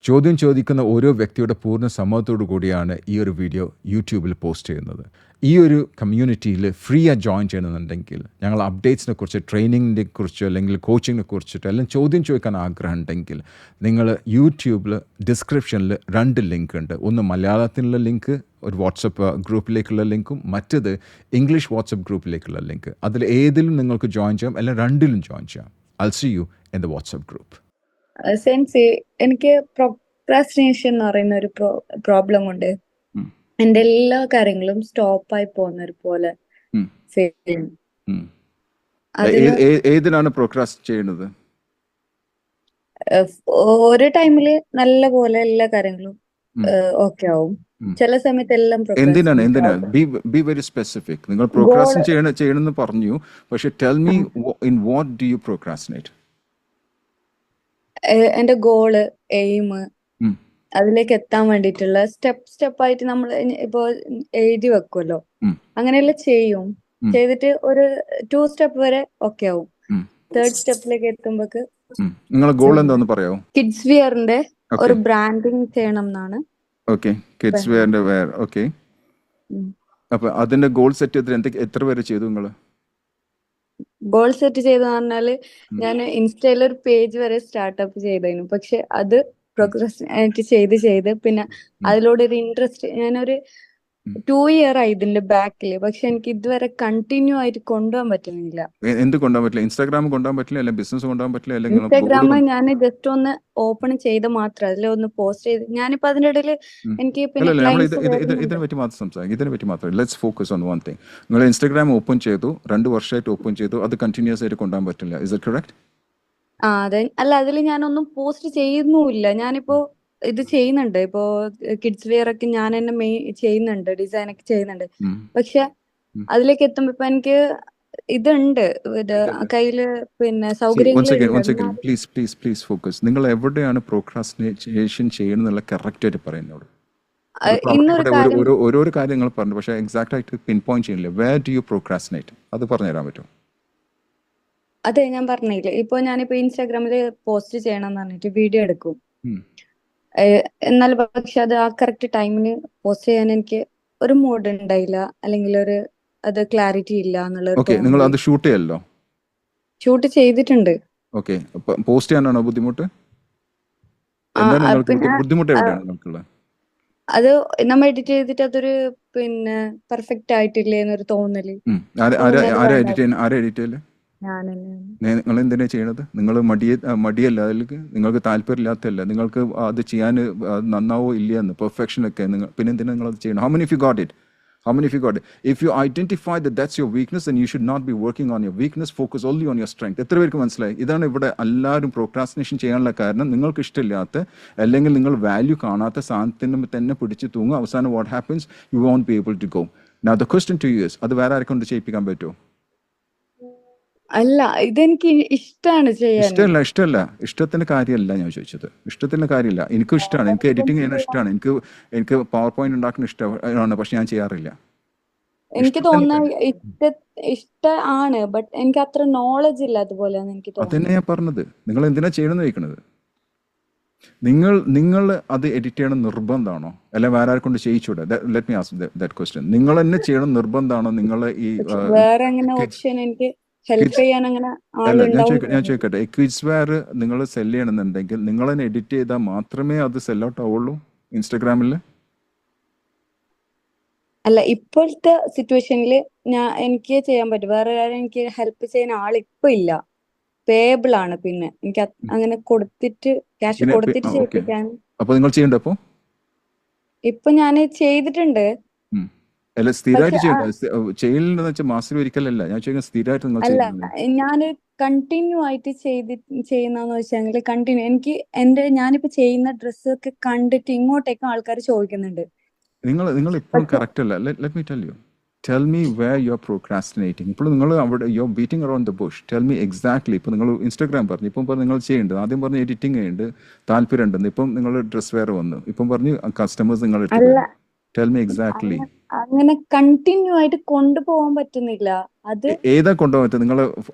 ചോദ്യം ചോദിക്കുന്ന ഓരോ വ്യക്തിയുടെ പൂർണ്ണ സമ്മതത്തോടു കൂടിയാണ് ഈ ഒരു വീഡിയോ യൂട്യൂബിൽ പോസ്റ്റ് ചെയ്യുന്നത്. ഈ ഒരു കമ്മ്യൂണിറ്റിയിൽ ഫ്രീ ആയി ജോയിൻ ചെയ്യണമെന്നുണ്ടെങ്കിൽ ഞങ്ങൾ അപ്ഡേറ്റ്സിനെ കുറിച്ച്, ട്രെയിനിങ്ങിനെ കുറിച്ച്, അല്ലെങ്കിൽ കോച്ചിങ്ങിനെ കുറിച്ചിട്ട് എല്ലാം ചോദ്യം ചോദിക്കാൻ ആഗ്രഹം ഉണ്ടെങ്കിൽ നിങ്ങൾ യൂട്യൂബിൽ ഡിസ്ക്രിപ്ഷനിൽ 2 ലിങ്ക് ഉണ്ട്. ഒന്ന് മലയാളത്തിലുള്ള ലിങ്ക്, ഒരു വാട്സപ്പ് ഗ്രൂപ്പിലേക്കുള്ള ലിങ്കും, മറ്റത് ഇംഗ്ലീഷ് വാട്സപ്പ് ഗ്രൂപ്പിലേക്കുള്ള ലിങ്ക്. അതിൽ ഏതിലും നിങ്ങൾക്ക് ജോയിൻ ചെയ്യാം, അല്ലെങ്കിൽ 2ലും ജോയിൻ ചെയ്യാം. I'll see you in the WhatsApp group. സെൻസി എനിക്ക് പ്രൊക്രാസ്റ്റിനേഷൻ എന്ന് പറയുന്ന ഒരു പ്രോബ്ലം ഉണ്ട്. എന്റെ എല്ലാ കാര്യങ്ങളും സ്റ്റോപ്പായി പോകുന്ന ഒരു പോലെ ഫീൽ ചെയ്യുന്നു. ഏതിനാണ് പ്രോക്രാസ്റ്റ് ചെയ്യുന്നത്? ഒരു ടൈമില് നല്ല പോലെ എല്ലാ കാര്യങ്ങളും ഓക്കെ ആവും, ചില സമയത്ത് എല്ലാം എന്തിനാണ് ബി വെരി സ്പെസിഫിക്. നിങ്ങൾ പ്രോക്രാസ്റ്റിനേറ്റ് ചെയ്യണമെന്ന് പറഞ്ഞു, പക്ഷെ tell me in what do you procrastinate? എന്റെ ഗോള്, എയിം, അതിലേക്ക് എത്താൻ വേണ്ടിയിട്ടുള്ള സ്റ്റെപ്പായിട്ട് നമ്മൾ ഇപ്പോ എഴുതി വെക്കുമല്ലോ, അങ്ങനെയെല്ലാം ചെയ്തിട്ട് ഒരു 2 സ്റ്റെപ്പ് വരെ ഓക്കെ ആവും. 3rd സ്റ്റെപ്പിലേക്ക് എത്തുമ്പോക്ക് നിങ്ങളുടെ ഗോൾ എന്താന്ന് പറയാമോ? കിഡ്സ് വിയറിന്റെ ഒരു ബ്രാൻഡിങ് ചെയ്യണം എന്നാണ്. ഓക്കെ, കിഡ്സ് വിയറിന്റെ വെയർ. ഓക്കെ, അപ്പൊ അതിന്റെ ഗോൾ സെറ്റ് ചെയ്തിട്ട് എത്ര വരെ ചെയ്തു നിങ്ങള്? ഗോൾ സെറ്റ് ചെയ്തെന്ന് പറഞ്ഞാല് ഞാൻ ഇൻസ്റ്റയിൽ ഒരു പേജ് വരെ സ്റ്റാർട്ടപ്പ് ചെയ്തായിരുന്നു. പക്ഷെ അത് പ്രോഗ്രസ് ചെയ്ത് പിന്നെ അതിലൂടെ ഒരു ഇൻട്രസ്റ്റ്, ഞാനൊരു 2 ഇയർ ആയി ഇതിന്റെ ബാക്കില്, പക്ഷെ എനിക്ക് ഇതുവരെ കണ്ടിന്യൂ ആയിട്ട് കൊണ്ടുപോകാൻ പറ്റുന്നില്ല. എന്ത് കൊണ്ടുപോകാൻ പറ്റില്ല? ഇൻസ്റ്റാഗ്രാം കൊണ്ടുപോകാൻ പറ്റില്ല, അല്ലെങ്കിൽ ബിസിനസ് കൊണ്ടുപോകാൻ പറ്റില്ല? ഇൻസ്റ്റാഗ്രാം ഞാൻ ജസ്റ്റ് ഒന്ന് ഓപ്പൺ ചെയ്ത മാത്രം, അതിലൊന്ന് പോസ്റ്റ് ചെയ്ത് ഞാനിപ്പോ അതിന്റെ ഇടയിൽ എനിക്ക് ഇതിനെ പറ്റി മാത്രം സംസാരിക്കും. ഇതിനെ പറ്റി മാത്രം let's focus on one thing. നിങ്ങൾ ഇൻസ്റ്റാഗ്രാം ഓപ്പൺ ചെയ്തു, 2 വർഷമായിട്ട് ഓപ്പൺ ചെയ്തു, അത് കണ്ടിന്യൂസ് ആയിട്ട് കൊണ്ടുപോകാൻ പറ്റില്ല. Is it correct? അതെ. അല്ല, അതിൽ ഞാനൊന്നും പോസ്റ്റ് ചെയ്യുന്നുമില്ല. ഞാനിപ്പോ ഇത് ചെയ്യുന്നുണ്ട്, ഇപ്പോ കിഡ്സ് വെയർ ഒക്കെ ഞാൻ തന്നെ ചെയ്യുന്നുണ്ട്, ഡിസൈൻ ഒക്കെ ചെയ്യുന്നുണ്ട്. പക്ഷെ അതിലേക്ക് എത്തുമ്പോ ഇപ്പൊ എനിക്ക് ഇതുണ്ട് കയ്യില്, പിന്നെ സൗകര്യങ്ങൾ. Please focus. നിങ്ങൾ എവിടെയാണ് പ്രോക്രാസ്റ്റിനേഷൻ ചെയ്യുന്നുള്ള കറക്റ്റ് ആയിട്ട് പറയുന്നത്? ഓരോ കാര്യങ്ങൾ പറഞ്ഞു, പക്ഷെ എക്സാക്ട് ആയിട്ട് പിൻ പോയിന്റ് ചെയ്യുന്നില്ല. Where do you procrastinate? അത് പറഞ്ഞു തരാൻ പറ്റുമോ? അതെ, ഞാൻ പറഞ്ഞില്ലേ, ഇപ്പൊ ഞാനിപ്പോ ഇൻസ്റ്റാഗ്രാമില് പോസ്റ്റ് ചെയ്യണം എന്ന് പറഞ്ഞിട്ട് വീഡിയോ എടുക്കും. എന്നാൽ പക്ഷെ അത് ആ കറക്റ്റ് ടൈമിന് പോസ്റ്റ് ചെയ്യാൻ എനിക്ക് ഒരു മൂഡ് ഉണ്ടായില്ല, അല്ലെങ്കിൽ അത് ക്ലാരിറ്റി ഇല്ല നിങ്ങൾ അത് ഷൂട്ട് ചെയ്യല്ലോ? ഷൂട്ട് ചെയ്തിട്ടുണ്ട്. ഓക്കെ, പോസ്റ്റ് ചെയ്യാനാണോ ബുദ്ധിമുട്ട്? ബുദ്ധിമുട്ട് എവിടെയാണ് നിങ്ങൾക്കുള്ളത്? അത് നമ്മൾ എഡിറ്റ് ചെയ്തിട്ട് അതൊരു പിന്നെ പെർഫെക്റ്റ് ആയിട്ടില്ലേ എന്നൊരു തോന്നല്. നിങ്ങൾ എന്തിനാ ചെയ്യണത്? നിങ്ങൾ മടിയല്ല, അതിലേക്ക് നിങ്ങൾക്ക് താല്പര്യമില്ലാത്തല്ല, നിങ്ങൾക്ക് അത് ചെയ്യാൻ നന്നാവോ ഇല്ലയെന്ന് പെർഫെക്ഷൻ ഒക്കെ പിന്നെ എന്തിനാ നിങ്ങൾ അത് ചെയ്യണം? How many of you got it? If you identify that that's your weakness, then you should not be working on your weakness. Focus only on your strength. എത്ര പേർക്ക് മനസ്സിലായി? ഇതാണ് ഇവിടെ എല്ലാവരും പ്രോക്രാസ്റ്റിനേഷൻ ചെയ്യാനുള്ള കാരണം. നിങ്ങൾക്ക് ഇഷ്ടമില്ലാത്ത, അല്ലെങ്കിൽ നിങ്ങൾ വാല്യൂ കാണാത്ത സാധനത്തിന് തന്നെ പിടിച്ച് തൂങ്ങും. അവസാനം what happens? You won't be able to go. Now the question to you is, അത് വേറെ ആരെ കൊണ്ട് ചെയ്യിപ്പിക്കാൻ പറ്റുമോ? അല്ല, ഇതെനിക്ക് ഇഷ്ടമാണ് ചെയ്യാൻ. ഇഷ്ടമല്ല, ഇഷ്ടത്തിന്റെ കാര്യമല്ല ഞാൻ ചോദിച്ചത്. ഇഷ്ടത്തിന്റെ കാര്യമില്ല. എനിക്കും ഇഷ്ടമാണ്, എനിക്ക് എഡിറ്റിംഗ് ചെയ്യുന്ന ഇഷ്ടമാണ്, എനിക്ക് പവർ പോയിന്റ് ഉണ്ടാക്കുന്ന ഇഷ്ടമാണ്, പക്ഷെ ഞാൻ ചെയ്യാറില്ല. എനിക്ക് തോന്നുന്ന ഇഷ്ടമാണ്, ബട്ട് എനിക്ക് അത്ര നോളജ് ഇല്ല അതുപോലെയാണ് എനിക്ക് തോന്നുന്നത്. അതന്നെ ഞാൻ പറഞ്ഞത്. നിങ്ങൾ എന്തിനാ ചെയ്യണമെന്ന് ചോദിക്കണത്? നിങ്ങൾ അത് എഡിറ്റ് ചെയ്യണം നിർബന്ധമാണോ, അല്ല വേറെ ആരെ കൊണ്ട് ചെയ്യിച്ചൂടെ? Let me ask that question. നിങ്ങൾ തന്നെ ചെയ്യണം നിർബന്ധമാണോ? നിങ്ങൾ ഈ വേറെ അങ്ങനെ ഓപ്ഷൻ എനിക്ക് ഹെൽപ്പ് ചെയ്യാൻ അങ്ങനെ ഞാൻ ചോദിക്കട്ടെ, കിഡ്സ് വെയർ നിങ്ങൾ സെല് ചെയ്യണമെന്നുണ്ടെങ്കിൽ നിങ്ങൾ തന്നെ എഡിറ്റ് ചെയ്താൽ മാത്രമേ അത് സെൽ ഔട്ട് ആവുള്ളൂ ഇൻസ്റ്റാഗ്രാമിൽ? അല്ല, ഇപ്പോഴത്തെ സിറ്റുവേഷനിൽ എനിക്ക് ചെയ്യാൻ പറ്റും. വേറെ ആരും എനിക്ക് ഹെൽപ്പ് ചെയ്യുന്ന ആളിപ്പോ ഇല്ല, പേബിൾ ആണ്. പിന്നെ എനിക്ക് അങ്ങനെ കൊടുത്തിട്ട് ക്യാഷ് കൊടുത്തിട്ട് ചെയ്യിപ്പിക്കാൻ. അപ്പൊ നിങ്ങൾ ചെയ്യണ്ടോ? ഇപ്പൊ ഞാൻ ചെയ്തിട്ടുണ്ട്. അല്ല, സ്ഥിരമായിട്ട് ചെയ്യലെന്ന് വെച്ചാൽ മാസത്തിൽ ഒരിക്കലല്ല ഞാൻ ചോദിക്കുന്നത്, സ്ഥിരമായിട്ട് നിങ്ങൾ അല്ല, ഞാൻ കണ്ടിന്യൂ ആയിട്ട് ചെയ്യുന്നതെന്ന് വെച്ചാൽ കണ്ടിന്യൂ എനിക്ക് ഞാനിപ്പോ ചെയ്യുന്ന ഡ്രസ്സൊക്കെ കണ്ടിട്ട് ഇങ്ങോട്ടേക്കും ആൾക്കാർ ചോദിക്കുന്നുണ്ട്. നിങ്ങൾ ഇപ്പോഴും കറക്റ്റ് അല്ല. Let me tell you. Tell me where you're procrastinating. ഇപ്പോൾ നിങ്ങൾ അവിടെ you're beating around the bush. Tell me exactly. ഇപ്പോൾ നിങ്ങൾ ഇൻസ്റ്റാഗ്രാം പറഞ്ഞു, ഇപ്പം പറഞ്ഞു നിങ്ങൾ ചെയ്യേണ്ടത്, ആദ്യം പറഞ്ഞു എഡിറ്റിംഗ് ചെയ്യുന്നുണ്ട്, താല്പര്യം ഉണ്ടെന്ന്, ഇപ്പം നിങ്ങൾ ഡ്രസ് വെയർ വന്നു, ഇപ്പം പറഞ്ഞു കസ്റ്റമേഴ്സ് നിങ്ങൾ ടെൽ മീ എക്സാക്ട്ലി. അങ്ങനെ കണ്ടിന്യൂ ആയിട്ട് കൊണ്ടുപോകാൻ പറ്റുന്നില്ല. അത് ഏതാ കൊണ്ടുപോകാൻ പറ്റും?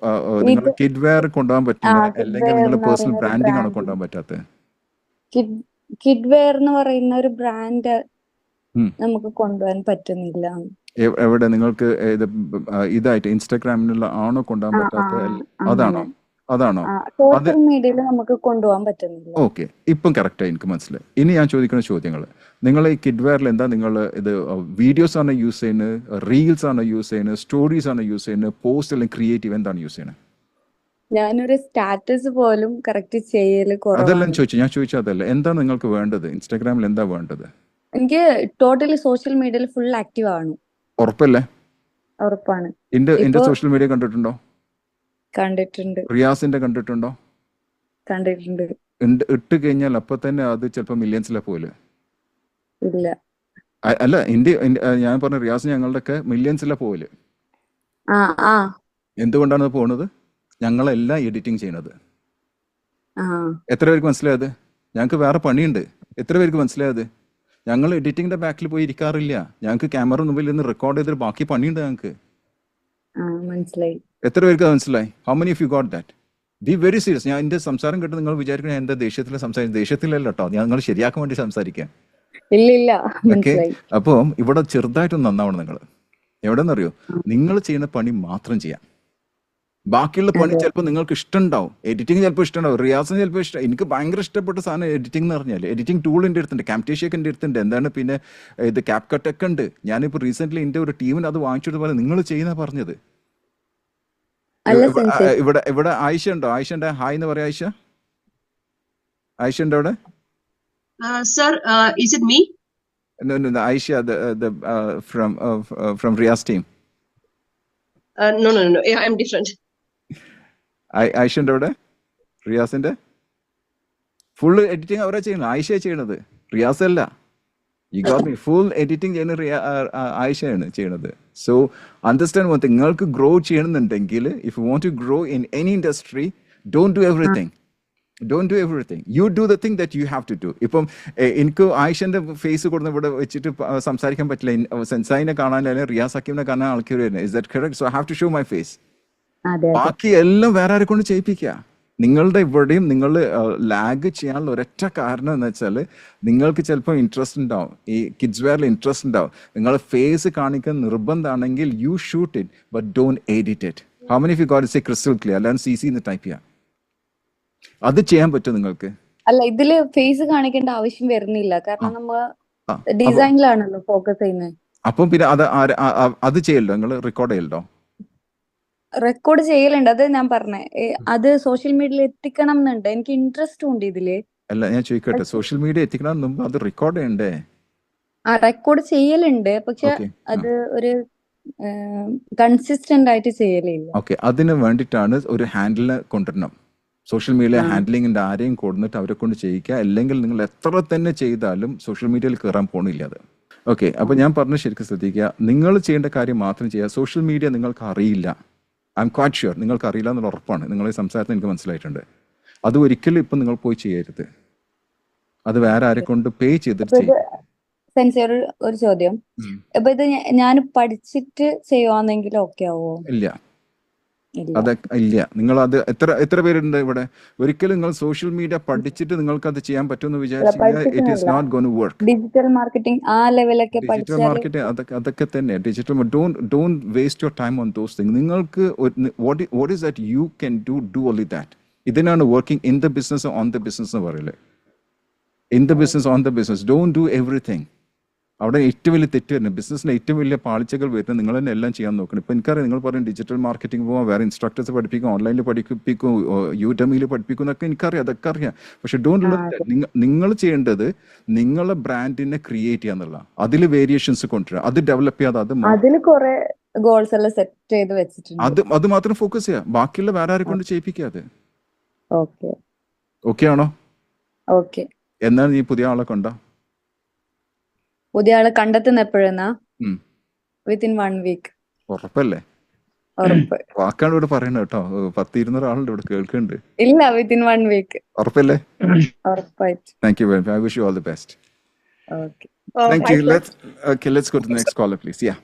നിങ്ങൾ കിഡ് വെയർ കൊണ്ടുപോകാൻ പറ്റില്ല, അല്ലെങ്കിൽ നിങ്ങൾ പേഴ്സണൽ ബ്രാൻഡിംഗ് ആണോ കൊണ്ടുപോകാൻ പറ്റാത്തത്? കിഡ് വെയർ എന്ന് പറയുന്ന ഒരു ബ്രാൻഡ് ഉം. നമുക്ക് കൊണ്ടുപോകാൻ പറ്റുന്നില്ല. എവിടെ നിങ്ങൾക്ക് ഇതായിട്ട് ഇൻസ്റ്റാഗ്രാമിനുള്ള ആണോ കൊണ്ടുപോകാൻ ആ പറ്റാത്ത അങ്ങനെ അതാണോ അതാണോ അത് സോഷ്യൽ മീഡിയയിൽ നമുക്ക് കൊണ്ടുപോകാൻ പറ്റുന്നില്ല. ഓക്കെ, ഇപ്പം കറക്റ്റായി എനിക്ക് മനസ്സിലായി. ഇനി ഞാൻ ചോദിക്കുന്ന ചോദ്യങ്ങൾ, നിങ്ങൾ ഈ കിഡ് വെയറിൽ എന്താ നിങ്ങൾ ഇത് വീഡിയോസ് ആണോ യൂസ് ചെയ്യുന്നത്, റീൽസ് ആണോ യൂസ് ചെയ്യുന്നത്, സ്റ്റോറീസ് ആണോ യൂസ് ചെയ്യുന്നത്, പോസ്റ്റ് അല്ലെങ്കിൽ ക്രിയേറ്റീവ് എന്താണ് യൂസ് ചെയ്യുന്നത്? ഞാനൊരു സ്റ്റാറ്റസ് പോലും കറക്റ്റ് ചെയ്യല് അതെല്ലാം കുറവാണ്. ഞാൻ ചോദിച്ചത് അതല്ല, എന്താണ് നിങ്ങൾക്ക് വേണ്ടത്? ഇൻസ്റ്റാഗ്രാമിൽ എന്താ വേണ്ടത്? എനിക്ക് ടോട്ടലി സോഷ്യൽ മീഡിയയിൽ ഫുൾ ആക്റ്റീവ് ആണ്. ഉറപ്പല്ലേ? ഉറപ്പാണ്. എന്റെ ഇപ്പൊ സോഷ്യൽ മീഡിയ കണ്ടിട്ടുണ്ടോ? കണ്ടിട്ടുണ്ട് റിയാസിന്റെ കണ്ടിട്ടുണ്ടോ? കണ്ടിട്ടുണ്ട്. ഇട്ട് കഴിഞ്ഞാൽ അപ്പൊ തന്നെ അത് ചിലപ്പോൾ മില്യൺസിലെ പോലെ. ഇല്ല. അല്ല, ഞാൻ പറഞ്ഞ റിയാസ് ഞങ്ങളുടെ ഒക്കെ മില്യൺസിലെ പോലെ. ആ ആ എന്തുകൊണ്ടാണ് അത് പോകുന്നത്? ഞങ്ങളെല്ലാം എഡിറ്റിംഗ് ചെയ്യണത്. ആ എത്ര പേർക്ക് മനസ്സിലായത്? ഞങ്ങൾക്ക് വേറെ പണിയുണ്ട്. എത്ര പേർക്ക് മനസ്സിലായത്? ഞങ്ങൾ എഡിറ്റിംഗിന്റെ ബാക്കിൽ പോയി ഇരിക്കാറില്ല. ഞങ്ങൾക്ക് ക്യാമറ മുമ്പിൽ നിന്ന് റെക്കോർഡ് ചെയ്തിട്ട് ബാക്കി പണിയുണ്ട് ഞങ്ങൾക്ക്. മനസ്സിലായി. എത്ര പേർക്ക് അത് മനസ്സിലായി? How many of you got that? Be very serious. ഞാൻ എന്റെ സംസാരം കേട്ട് നിങ്ങൾ വിചാരിക്കണേ എന്താ ദേഷ്യത്തിൽ സംസാരിക്കും? ദേഷ്യത്തിലല്ല കേട്ടോ, ഞങ്ങൾ ശരിയാക്കാൻ വേണ്ടി സംസാരിക്കാം. ഇല്ല ഓക്കെ, മനസ്സിലായി. അപ്പം ഇവിടെ ചെറുതായിട്ടൊന്ന് നന്നാവണം നിങ്ങൾ. എവിടെന്നറിയോ? നിങ്ങൾ ചെയ്യുന്ന പണി മാത്രം ചെയ്യാം. ബാക്കിയുള്ള പണി അതെ. ചിലപ്പോൾ നിങ്ങൾക്ക് ഇഷ്ടമുണ്ടാവും. എഡിറ്റിംഗ് ചിലപ്പോൾ ഇഷ്ടമുണ്ടാവും, റിയാസിന് ചിലപ്പോൾ ഇഷ്ടം. എനിക്ക് ഭയങ്കര ഇഷ്ടപ്പെട്ട സാധനം എഡിറ്റിംഗ് എന്ന് പറഞ്ഞാൽ, എഡിറ്റിംഗ് ടൂൾ എൻ്റെ അടുത്തുണ്ട്, കാംറ്റേഷ്യൊക്കെ എൻ്റെ അടുത്തുണ്ട്. എന്താണ് പിന്നെ ഇത് ക്യാപ് കട്ടൊക്കെ ഉണ്ട്. ഞാനിപ്പോൾ റീസെന്റ് എൻ്റെ ഒരു ടീമിന് അത് വാങ്ങിച്ചിട്ട് പോലെ നിങ്ങൾ ചെയ്യുന്ന പറഞ്ഞത്. അല്ല സെൻസേ, ഇവിടെ ആയിഷ ഉണ്ടോ? ആയിഷന്റെ ഹായ് എന്ന് പറയാം. ആയിഷ ഉണ്ടോ അവിടെ? Sir, is it me? No, Aisha, from Riaz team. No. Yeah, I'm different. Ayisha ഉണ്ടോ അവിടെ? റിയാസിന്റെ ഫുൾ എഡിറ്റിംഗ് അവരാ ചെയ്യുന്നത്, ആയിഷ ചെയ്യണത്, റിയാസ് അല്ല. You got me? Full editing ചെയ്യുന്ന ആയിഷയാണ് ചെയ്യണത്. സോ അണ്ടർസ്റ്റാൻഡ് വൺ തിങ്, നിങ്ങൾക്ക് ഗ്രോ ചെയ്യണമെന്നുണ്ടെങ്കിൽ, if you want to grow in any industry, don't do everything. Don't do everything, you do the thing that you have to do. ഇപ്പം എനിക്ക് ആയിഷന്റെ face കൊടുത്ത് ഇവിടെ വെച്ചിട്ട് സംസാരിക്കാൻ പറ്റില്ല. സെൻസായിനെ കാണാൻ അല്ലെങ്കിൽ റിയാസ് ഹക്കീമിനെ കാണാൻ ആൾക്കാർ വരുന്നത്. Is that correct? So I have to show my face. അതെ ബാക്കി എല്ലാം വേറെ ആരെ കൊണ്ട് ചെയ്യിപ്പിക്കുക. നിങ്ങളുടെ ഇവിടെയും നിങ്ങൾ ലാഗ് ചെയ്യാനുള്ള ഒരൊറ്റ കാരണം എന്ന് വെച്ചാൽ, നിങ്ങൾക്ക് ചിലപ്പോൾ ഇൻട്രസ്റ്റ് ഉണ്ടാവും, ഈ കിഡ്സ് വെയറിൽ ഇൻട്രസ്റ്റ് ഉണ്ടാവും. നിങ്ങളുടെ ഫേസ് കാണിക്കാൻ നിർബന്ധമാണെങ്കിൽ you shoot it, but don't edit it. How many of you got it crystal clear? അല്ലാണ്ട് CC എന്ന് ടൈപ്പ് ചെയ്യാം. അത് ചെയ്യാൻ പറ്റും നിങ്ങൾക്ക്. അല്ല, ഇതില് ഫേസ് കാണിക്കേണ്ട ആവശ്യം വരുന്നില്ല, കാരണം നമ്മൾ ഡിസൈനിലാണല്ലോ ഫോക്കസ് ചെയ്യുന്നത്. അപ്പം പിന്നെ അത് ചെയ്യല്ലോ, നിങ്ങൾ റെക്കോർഡ് ചെയ്യല്ലോ. റെക്കോർഡ് ചെയ്യലുണ്ട്, അത് ഞാൻ പറഞ്ഞേ. അത് സോഷ്യൽ മീഡിയയിൽ എത്തിക്കണം എന്നുണ്ട്, എനിക്ക് ഇൻട്രസ്റ്റും ഉണ്ട് ഇതില്. അല്ല, ഞാൻ ചോദിക്കട്ടെ, സോഷ്യൽ മീഡിയ എത്തിക്കണം മുമ്പ് അത് റെക്കോർഡ് ചെയ്യണ്ടേ? റെക്കോർഡ് ചെയ്യലുണ്ട്, പക്ഷെ ഓക്കെ, അത് ഒരു കൺസിസ്റ്റന്റ് ആയിട്ട് ചെയ്യലില്ല. ഓക്കെ. അതിന് വേണ്ടിയിട്ടാണ് ഒരു ഹാൻഡിലിനെ കൊണ്ടുവരണം. സോഷ്യൽ മീഡിയ ഹാൻഡ്ലിങ്ങിൻ്റെ ആരെയും കൊടുത്തിട്ട് അവരെ കൊണ്ട് ചെയ്യിക്കുക. അല്ലെങ്കിൽ നിങ്ങൾ എത്ര തന്നെ ചെയ്താലും സോഷ്യൽ മീഡിയയിൽ കയറാൻ പോണില്ല അത്. ഓക്കെ, അപ്പോൾ ഞാൻ പറഞ്ഞ് ശരിക്കും ശ്രദ്ധിക്കുക. നിങ്ങൾ ചെയ്യേണ്ട കാര്യം മാത്രം ചെയ്യുക. സോഷ്യൽ മീഡിയ നിങ്ങൾക്ക് അറിയില്ല, ഐ എം ക്വാറ്റ് ഷുവർ നിങ്ങൾക്ക് അറിയില്ല എന്നുള്ള ഉറപ്പാണ്. നിങ്ങളെ സംസാരത്തിൽ എനിക്ക് മനസ്സിലായിട്ടുണ്ട്. അത് ഒരിക്കലും ഇപ്പം നിങ്ങൾ പോയി ചെയ്യരുത്. അത് വേറെ ആരെ കൊണ്ട് പേ ചെയ്തിട്ട് ചെയ്യും. സെൻസി, ഒരു ചോദ്യം. അപ്പൊ ഇത് ഞാൻ പഠിച്ചിട്ട് ചെയ്യുവാണെങ്കിൽ ഓക്കെ ആവോ? ഇല്ല, അതൊക്കെ ഇല്ല. നിങ്ങൾ അത് എത്ര പേരുണ്ട് ഇവിടെ? ഒരിക്കലും നിങ്ങൾ സോഷ്യൽ മീഡിയ പഠിച്ചിട്ട് നിങ്ങൾക്ക് അത് ചെയ്യാൻ പറ്റുമെന്ന് വിചാരിച്ചാൽ it is not going to work. Digital marketing ആ ലെവലൊക്കെ ഡിജിറ്റൽ മാർക്കറ്റിംഗ് അതൊക്കെ തന്നെ digital. Don't waste your time on those thing. നിങ്ങൾക്ക് what is that you can do only that. ഇതിനാണ് working in the business on the business എന്ന് പറയില്ലേ. In the business on the business, don't do everything. അവിടെ ഏറ്റവും വലിയ തെറ്റ് വരുന്നത്, ബിസിനസ്സിന് ഏറ്റവും വലിയ പാളിച്ചകൾ വരുന്നത് നിങ്ങൾ തന്നെ എല്ലാം ചെയ്യാൻ നോക്കണം. ഇപ്പം എനിക്കറിയാം, നിങ്ങൾ പറയും ഡിജിറ്റൽ മാർക്കറ്റിംഗ് പോകാം, വേറെ ഇൻസ്ട്രക്ടേഴ്സ് പഠിപ്പിക്കും, ഓൺലൈനിൽ പഠിപ്പിക്കും, യൂഡമിയിൽ പഠിപ്പിക്കും എന്നൊക്കെ എനിക്കറിയാം, അതൊക്കെ അറിയാം. പക്ഷെ നിങ്ങൾ ചെയ്യേണ്ടത് നിങ്ങളെ ബ്രാൻഡിനെ ക്രിയേറ്റ് ചെയ്യാന്നുള്ള, അതിൽ വേരിയേഷൻസ് കൊണ്ടുവരിക, അത് ഡെവലപ്പ് ചെയ്യാതെ അതിൽ കുറെ ഗോൾസ് എല്ലാം സെറ്റ് ചെയ്ത് വെച്ചിട്ടുണ്ട്. അത് മാത്രം ഫോക്കസ് ചെയ്യുക. ബാക്കിയുള്ള വേറെ ആരെ കൊണ്ട് ചെയ്യിപ്പിക്കാതെ. ഓക്കെ ആണോ? ഓക്കെ. എന്നാൽ നീ പുതിയ ആളെ കൊണ്ടോ? പുതിയ ആളെ കണ്ടെത്തുന്ന എപ്പോഴെന്നാ? Within 1 week. ഉറപ്പല്ലേ? ഉറപ്പ്. വാക്കാണ് ഇവിടെ പറയുന്നത് കേട്ടോ. 10-200 ആളുണ്ട് ഇവിടെ കേൾക്കുന്നുണ്ട്. ഇല്ല, വിത്തിൻ 1 വീക്ക്. ഉറപ്പല്ലേ? ഉറപ്പായിട്ട്. Thank you very much. I wish you all the best. Okay. Thank you. Let's go to the next caller, please. Yeah.